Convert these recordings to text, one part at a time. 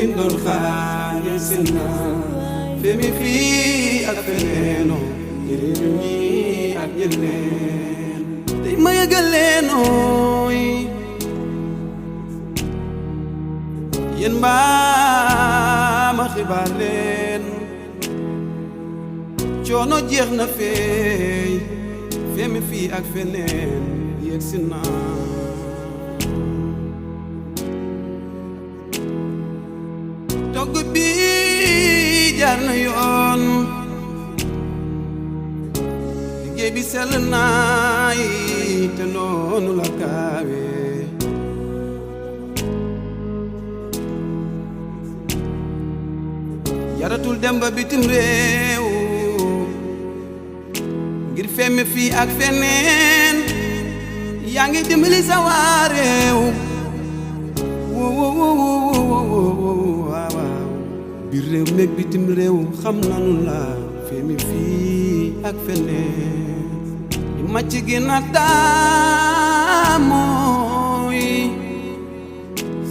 liñ doon xaar yegsi na Feemu fii ak feneen njëriñu ñi ak ñeneen tey ma yëgal leen yéen mbaa ma xibaar leen coono jeex na feey Feemu fii ak feneen yegsi na togg bi jaar na yoon liggéey bi sell naay te noonu la kaawe yaratul dem ba bitim réew ngir Feemu fii ak feneen yaa ngi dimbali sa waa réew biir réew meeg bitim réew xam nanu la Feemu fii ak feneen di màcc gi na taamooy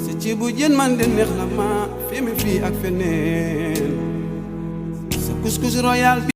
sa ci bu jën man de neex na ma Feemu fii ak feneen sa couscous royal